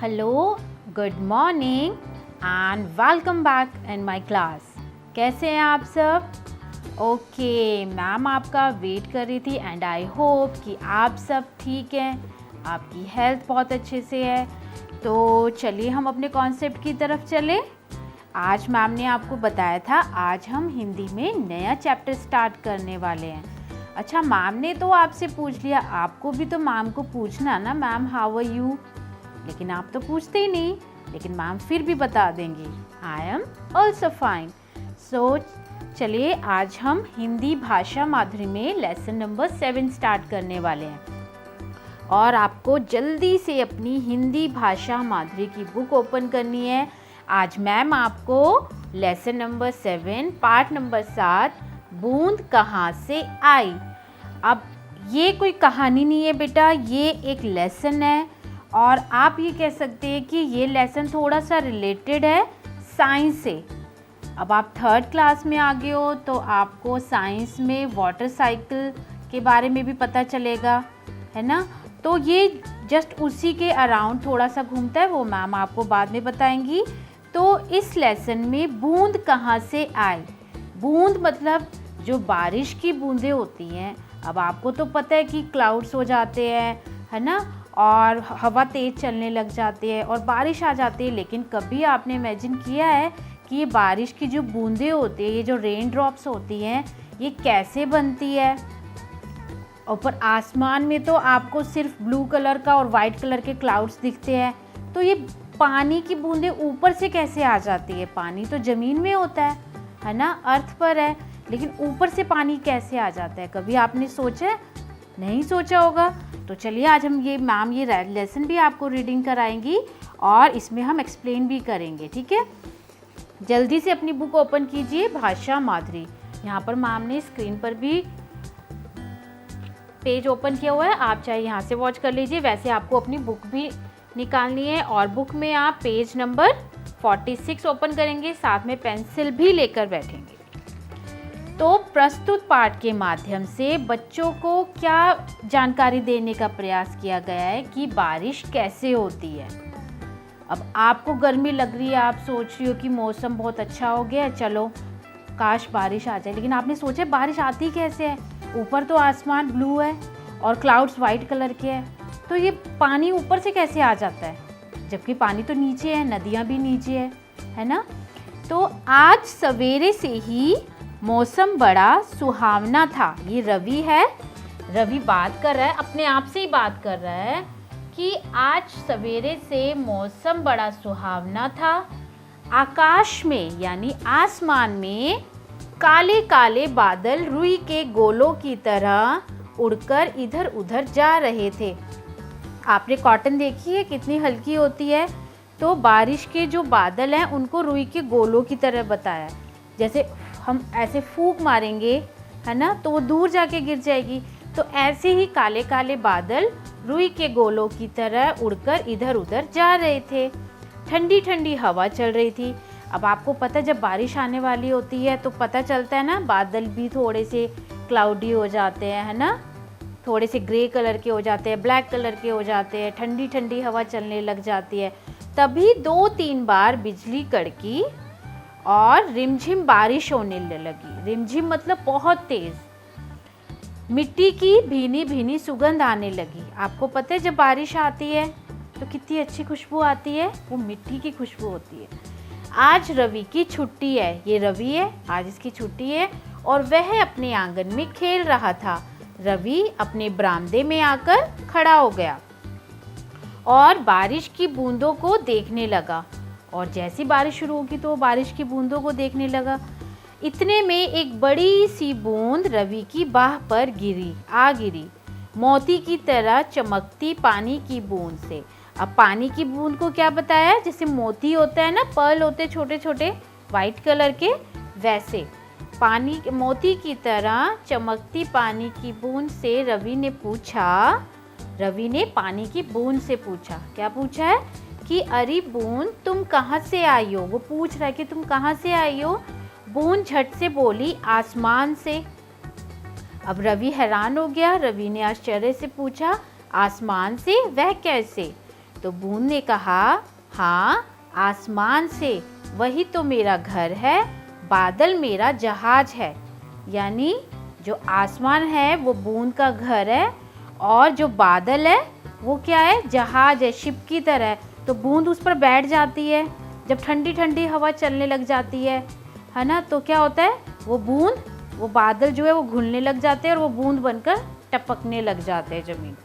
Hello, good morning and welcome back in my class. कैसे हैं आप सब? ओके, मैम आपका वेट कर रही थी एंड आई होप कि आप सब ठीक हैं, आपकी हेल्थ बहुत अच्छे से है। तो चलिए हम अपने कॉन्सेप्ट की तरफ चले। आज मैम ने आपको बताया था आज हम हिंदी में नया चैप्टर स्टार्ट करने वाले हैं। अच्छा, मैम ने तो आपसे पूछ लिया, आपको भी तो मैम को पूछना ना, मैम हाउ आर यू, लेकिन आप तो पूछते ही नहीं। लेकिन मैम फिर भी बता देंगी, आई एम ऑल्सो फाइन। सो चलिए आज हम हिंदी भाषा माधुरी में लेसन नंबर 7 स्टार्ट करने वाले हैं। और आपको जल्दी से अपनी हिंदी भाषा माधुरी की बुक ओपन करनी है। आज मैम आपको लेसन नंबर 7 पार्ट नंबर 7 बूंद कहाँ से आई। अब ये कोई कहानी नहीं है बेटा, ये एक लेसन है। और आप ये कह सकते हैं कि ये लेसन थोड़ा सा रिलेटेड है साइंस से। अब आप 3rd क्लास में आ गए हो तो आपको साइंस में वाटर साइकिल के बारे में भी पता चलेगा, है ना। तो ये जस्ट उसी के अराउंड थोड़ा सा घूमता है, वो मैम आपको बाद में बताएंगी। तो इस लेसन में बूंद कहाँ से आई। बूंद मतलब जो बारिश की बूंदें होती हैं। अब आपको तो पता है कि क्लाउड्स हो जाते हैं, है ना, और हवा तेज़ चलने लग जाती है और बारिश आ जाती है। लेकिन कभी आपने इमेजिन किया है कि ये बारिश की जो बूंदें होती है, ये जो रेन ड्रॉप्स होती हैं, ये कैसे बनती है। ऊपर आसमान में तो आपको सिर्फ ब्लू कलर का और वाइट कलर के क्लाउड्स दिखते हैं, तो ये पानी की बूंदें ऊपर से कैसे आ जाती है। पानी तो ज़मीन में होता है ना, अर्थ पर है, लेकिन ऊपर से पानी कैसे आ जाता है, कभी आपने सोचा? नहीं सोचा होगा। तो चलिए आज हम ये मैम ये लेसन भी आपको रीडिंग कराएंगी और इसमें हम एक्सप्लेन भी करेंगे, ठीक है। जल्दी से अपनी बुक ओपन कीजिए, भाषा माधुरी। यहाँ पर मैम ने स्क्रीन पर भी पेज ओपन किया हुआ है, आप चाहे यहाँ से वॉच कर लीजिए। वैसे आपको अपनी बुक भी निकालनी है और बुक में आप पेज नंबर 46 ओपन करेंगे, साथ में पेंसिल भी लेकर बैठेंगे। तो प्रस्तुत पाठ के माध्यम से बच्चों को क्या जानकारी देने का प्रयास किया गया है कि बारिश कैसे होती है। अब आपको गर्मी लग रही है, आप सोच रही हो कि मौसम बहुत अच्छा हो गया है, चलो काश बारिश आ जाए। लेकिन आपने सोचा बारिश आती कैसे है। ऊपर तो आसमान ब्लू है और क्लाउड्स वाइट कलर के हैं, तो ये पानी ऊपर से कैसे आ जाता है, जबकि पानी तो नीचे है, नदियाँ भी नीचे है ना। तो आज सवेरे से ही मौसम बड़ा सुहावना था। ये रवि है, रवि बात कर रहा है, अपने आप से ही बात कर रहा है कि आज सवेरे से मौसम बड़ा सुहावना था। आकाश में यानी आसमान में काले काले बादल रुई के गोलों की तरह उड़कर इधर उधर जा रहे थे। आपने कॉटन देखी है कितनी हल्की होती है, तो बारिश के जो बादल हैं उनको रुई के गोलों की तरह बताया। जैसे हम ऐसे फूंक मारेंगे, है ना, तो वो दूर जाके गिर जाएगी। तो ऐसे ही काले काले बादल रुई के गोलों की तरह उड़कर इधर उधर जा रहे थे। ठंडी ठंडी हवा चल रही थी। अब आपको पता है जब बारिश आने वाली होती है तो पता चलता है ना, बादल भी थोड़े से क्लाउडी हो जाते हैं, है ना, थोड़े से ग्रे कलर के हो जाते हैं, ब्लैक कलर के हो जाते हैं, ठंडी ठंडी हवा चलने लग जाती है। तभी 2-3 बार बिजली कड़की और रिमझिम बारिश होने लगी। रिमझिम मतलब बहुत तेज। मिट्टी की भीनी भीनी सुगंध आने लगी। आपको पता है जब बारिश आती है तो कितनी अच्छी खुशबू आती है, वो मिट्टी की खुशबू होती है। आज रवि की छुट्टी है, ये रवि है, आज इसकी छुट्टी है और वह अपने आंगन में खेल रहा था। रवि अपने बरामदे में आकर खड़ा हो गया और बारिश की बूंदों को देखने लगा। और जैसी बारिश शुरू होगी तो बारिश की बूंदों को देखने लगा। इतने में एक बड़ी सी बूंद रवि की बाह पर गिरी, मोती की तरह चमकती पानी की बूंद से। अब पानी की बूंद को क्या बताया, जैसे मोती होता है ना, पर्ल होते छोटे छोटे वाइट कलर के, वैसे पानी मोती की तरह चमकती पानी की बूंद से रवि ने पानी की बूंद से पूछा। क्या पूछा है कि अरे बूंद तुम कहाँ से आई हो। वो पूछ रहा है कि तुम कहाँ से आई हो। बूंद झट से बोली, आसमान से। अब रवि हैरान हो गया। रवि ने आश्चर्य से पूछा, आसमान से, वह कैसे। तो बूंद ने कहा, हाँ, आसमान से, वही तो मेरा घर है, बादल मेरा जहाज है। यानी जो आसमान है वो बूंद का घर है और जो बादल है वो क्या है, जहाज है, शिप की तरह। तो बूंद उस पर बैठ जाती है जब ठंडी ठंडी हवा चलने लग जाती है ना। तो क्या होता है, वो बूंद, वो बादल जो है वो घुलने लग जाते हैं और वो बूंद बनकर टपकने लग जाते हैं ज़मीन पर।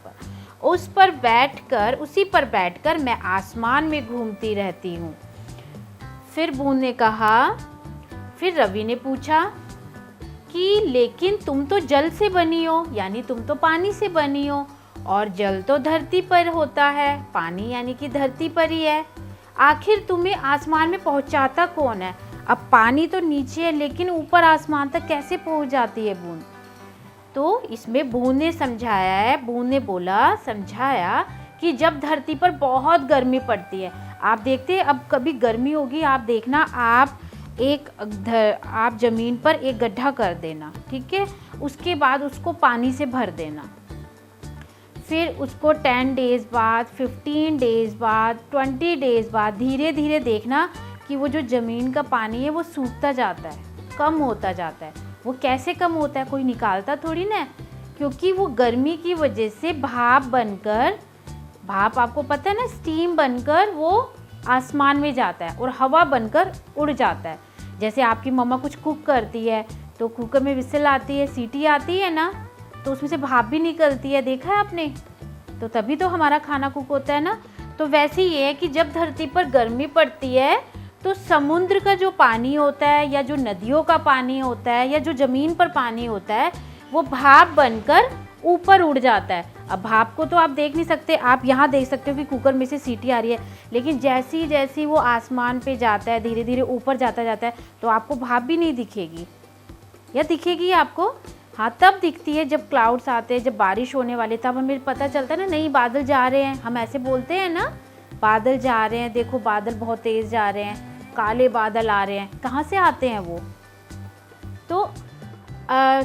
उस पर बैठकर, उसी पर बैठकर मैं आसमान में घूमती रहती हूँ। फिर बूंद ने कहा, फिर रवि ने पूछा कि लेकिन तुम तो जल से बनी हो, यानी तुम तो पानी से बनी हो, और जल तो धरती पर होता है, पानी यानी कि धरती पर ही है। आखिर तुम्हें आसमान में पहुंचाता कौन है? अब पानी तो नीचे है लेकिन ऊपर आसमान तक कैसे पहुंच जाती है बूंद? तो इसमें बूंद ने समझाया है, बूंद ने बोला, समझाया कि जब धरती पर बहुत गर्मी पड़ती है, आप देखते हैं अब कभी गर्मी होगी, आप देखना, आप ज़मीन पर एक गड्ढा कर देना, ठीक है, उसके बाद उसको पानी से भर देना। फिर उसको 10 डेज़ बाद, 15 डेज़ बाद, 20 डेज़ बाद धीरे धीरे देखना कि वो जो ज़मीन का पानी है वो सूखता जाता है, कम होता जाता है। वो कैसे कम होता है, कोई निकालता थोड़ी ना, क्योंकि वो गर्मी की वजह से भाप बनकर, भाप आपको पता है ना, स्टीम बनकर वो आसमान में जाता है और हवा बनकर उड़ जाता है। जैसे आपकी मम्मा कुछ कुक करती है तो कुकर में विसल आती है, सीटी आती है ना, तो उसमें से भाप भी निकलती है, देखा है आपने? तो तभी तो हमारा खाना कुक होता है ना। तो वैसे ही है कि जब धरती पर गर्मी पड़ती है तो समुद्र का जो पानी होता है या जो नदियों का पानी होता है या जो ज़मीन पर पानी होता है वो भाप बनकर ऊपर उड़ जाता है। अब भाप को तो आप देख नहीं सकते, आप यहाँ देख सकते हो कि कुकर में से सीटी आ रही है, लेकिन जैसी जैसी वो आसमान पे जाता है, धीरे धीरे ऊपर जाता जाता है, तो आपको भाप भी नहीं दिखेगी, या दिखेगी आपको? हाँ, तब दिखती है जब क्लाउड्स आते हैं, जब बारिश होने वाली, तब हमें पता चलता है ना, नहीं बादल जा रहे हैं, हम ऐसे बोलते हैं ना, बादल जा रहे हैं, देखो बादल बहुत तेज़ जा रहे हैं, काले बादल आ रहे हैं। कहाँ से आते हैं वो? तो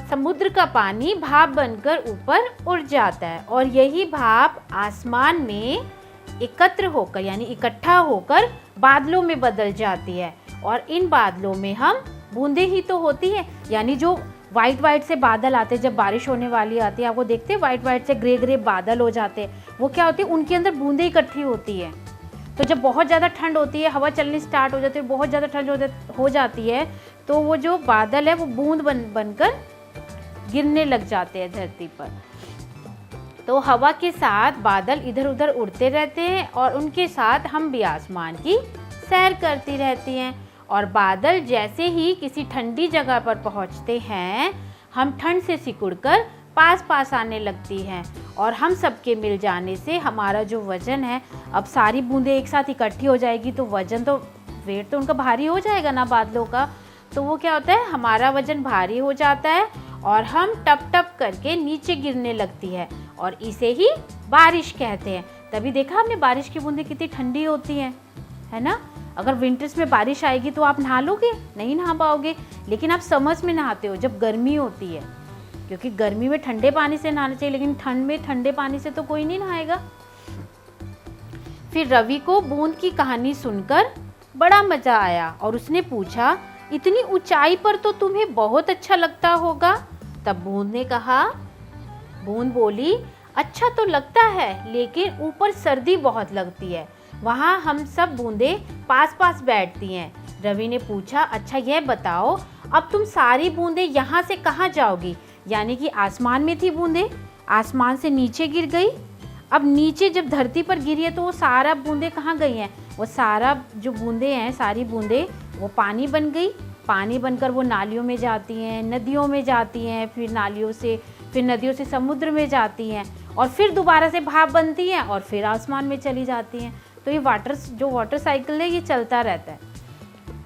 समुद्र का पानी भाप बनकर ऊपर उड़ जाता है और यही भाप आसमान में एकत्र होकर, यानी इकट्ठा होकर बादलों में बदल जाती है, और इन बादलों में हम बूंदे ही तो होती हैं। यानी जो वाइट से बादल आते हैं, जब बारिश होने वाली आती है, आपको देखते हैं वाइट से ग्रे ग्रे बादल हो जाते हैं, वो क्या होती है, उनके अंदर बूंदें इकट्ठी होती है। तो जब बहुत ज़्यादा ठंड होती है, हवा चलनी स्टार्ट हो जाती है, बहुत ज़्यादा ठंड हो जाती है, तो वो जो बादल है वो बूंद बनकर गिरने लग जाते हैं धरती पर। तो हवा के साथ बादल इधर उधर उड़ते रहते हैं और उनके साथ हम भी आसमान की सैर करती रहती हैं। और बादल जैसे ही किसी ठंडी जगह पर पहुंचते हैं, हम ठंड से सिकुड़कर पास पास आने लगती हैं, और हम सबके मिल जाने से हमारा जो वज़न है, अब सारी बूंदें एक साथ इकट्ठी हो जाएगी तो वज़न तो, वेट तो उनका भारी हो जाएगा ना बादलों का। तो वो क्या होता है, हमारा वज़न भारी हो जाता है और हम टप टप करके नीचे गिरने लगती है, और इसे ही बारिश कहते हैं। तभी देखा आपने बारिश की बूंदें कितनी ठंडी होती हैं, है ना? अगर विंटर्स में बारिश आएगी तो आप नहा लोगे? नहीं नहा पाओगे। लेकिन आप समर्स में नहाते हो जब गर्मी होती है, क्योंकि गर्मी में ठंडे पानी से नहाना चाहिए, लेकिन ठंड में ठंडे पानी से तो कोई नहीं नहाएगा। फिर रवि को बूंद की कहानी सुनकर बड़ा मज़ा आया और उसने पूछा, इतनी ऊंचाई पर तो तुम्हें बहुत अच्छा लगता होगा? तब बूंद ने कहा, बूंद बोली, अच्छा तो लगता है, लेकिन ऊपर सर्दी बहुत लगती है, वहाँ हम सब बूंदें पास पास बैठती हैं। रवि ने पूछा, अच्छा यह बताओ, अब तुम सारी बूंदें यहाँ से कहाँ जाओगी? यानी कि आसमान में थी बूंदें, आसमान से नीचे गिर गई, अब नीचे जब धरती पर गिरी है तो वो सारा बूंदें कहाँ गई हैं? वो सारा जो बूंदें हैं, सारी बूंदें वो पानी बन गई, पानी बनकर वो नालियों में जाती हैं, नदियों में जाती हैं, फिर नदियों से समुद्र में जाती हैं, और फिर दोबारा से भाप बनती हैं और फिर आसमान में चली जाती हैं। तो ये वाटर साइकिल है, ये चलता रहता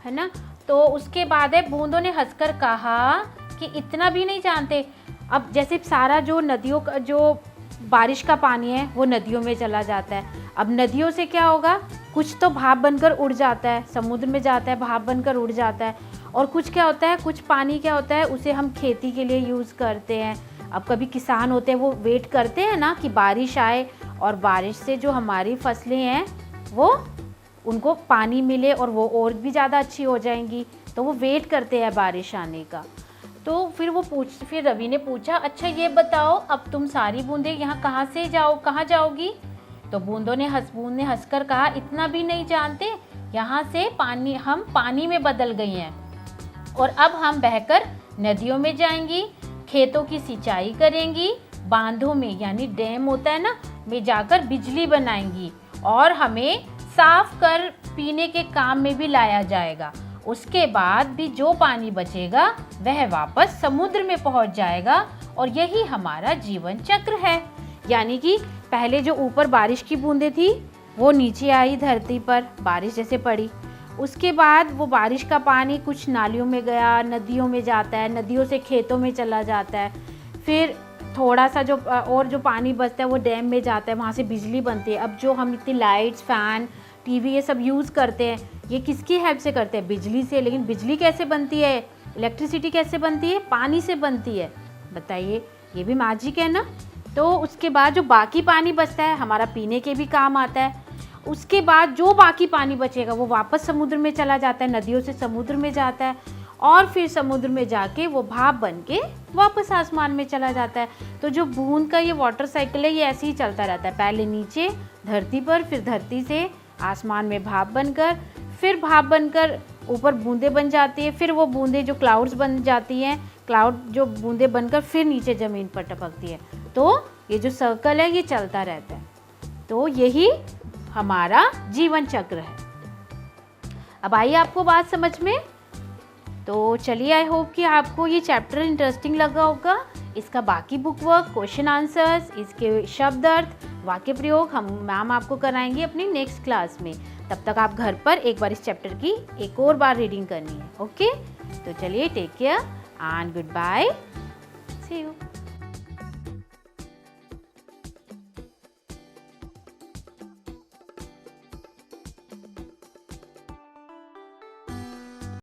है ना? तो उसके बाद है, बूंदों ने हंसकर कहा कि इतना भी नहीं जानते। अब जैसे सारा जो नदियों का जो बारिश का पानी है वो नदियों में चला जाता है, अब नदियों से क्या होगा, कुछ तो भाप बनकर उड़ जाता है, समुद्र में जाता है, भाप बनकर उड़ जाता है, और कुछ क्या होता है, कुछ पानी क्या होता है, उसे हम खेती के लिए यूज़ करते हैं। अब कभी किसान होते हैं वो वेट करते हैं ना कि बारिश आए और बारिश से जो हमारी फसलें हैं वो उनको पानी मिले और वो और भी ज़्यादा अच्छी हो जाएंगी। तो वो वेट करते हैं बारिश आने का। तो फिर रवि ने पूछा, अच्छा ये बताओ अब तुम सारी बूंदें यहाँ कहाँ जाओगी? तो बूंद ने हंसकर कहा, इतना भी नहीं जानते, यहाँ से हम पानी में बदल गई हैं और अब हम बहकर नदियों में जाएंगी, खेतों की सिंचाई करेंगी, बांधों में यानी डैम होता है ना, में जाकर बिजली बनाएंगी और हमें साफ कर पीने के काम में भी लाया जाएगा। उसके बाद भी जो पानी बचेगा वह वापस समुद्र में पहुंच जाएगा और यही हमारा जीवन चक्र है। यानी कि पहले जो ऊपर बारिश की बूंदें थी वो नीचे आई धरती पर, बारिश जैसे पड़ी। उसके बाद वो बारिश का पानी कुछ नालियों में गया, नदियों में जाता है, नदियों से खेतों में चला जाता है। फिर थोड़ा सा जो पानी बचता है वो डैम में जाता है, वहाँ से बिजली बनती है। अब जो हम इतनी लाइट्स, फैन, टीवी ये सब यूज़ करते हैं, ये किसकी हेल्प से करते हैं? बिजली से। लेकिन बिजली कैसे बनती है? इलेक्ट्रिसिटी कैसे बनती है? पानी से बनती है। बताइए, ये भी मैजिक है ना। तो उसके बाद जो बाकी पानी बचता है हमारा पीने के भी काम आता है। उसके बाद जो बाकी पानी बचेगा वो वापस समुद्र में चला जाता है, नदियों से समुद्र में जाता है और फिर समुद्र में जाके वो भाप बन के वापस आसमान में चला जाता है। तो जो बूंद का ये वाटर साइकिल है ये ऐसे ही चलता रहता है, पहले नीचे धरती पर, फिर धरती से आसमान में भाप बनकर, फिर भाप बनकर ऊपर बूंदें बन जाती है, फिर वो बूंदें जो क्लाउड्स बन जाती हैं, क्लाउड जो बूंदें बनकर फिर नीचे ज़मीन पर टपकती है। तो ये जो सर्कल है ये चलता रहता है। तो यही हमारा जीवन चक्र है। अब आइए आपको बात समझ में। तो चलिए, आई होप कि आपको ये चैप्टर इंटरेस्टिंग लगा होगा। इसका बाकी बुक वर्क, क्वेश्चन आंसर्स, इसके शब्द अर्थ, वाक्य प्रयोग मैम आपको कराएंगे अपनी नेक्स्ट क्लास में। तब तक आप घर पर एक बार इस चैप्टर की एक और बार रीडिंग करनी है। ओके, तो चलिए, take care and good bye, see you.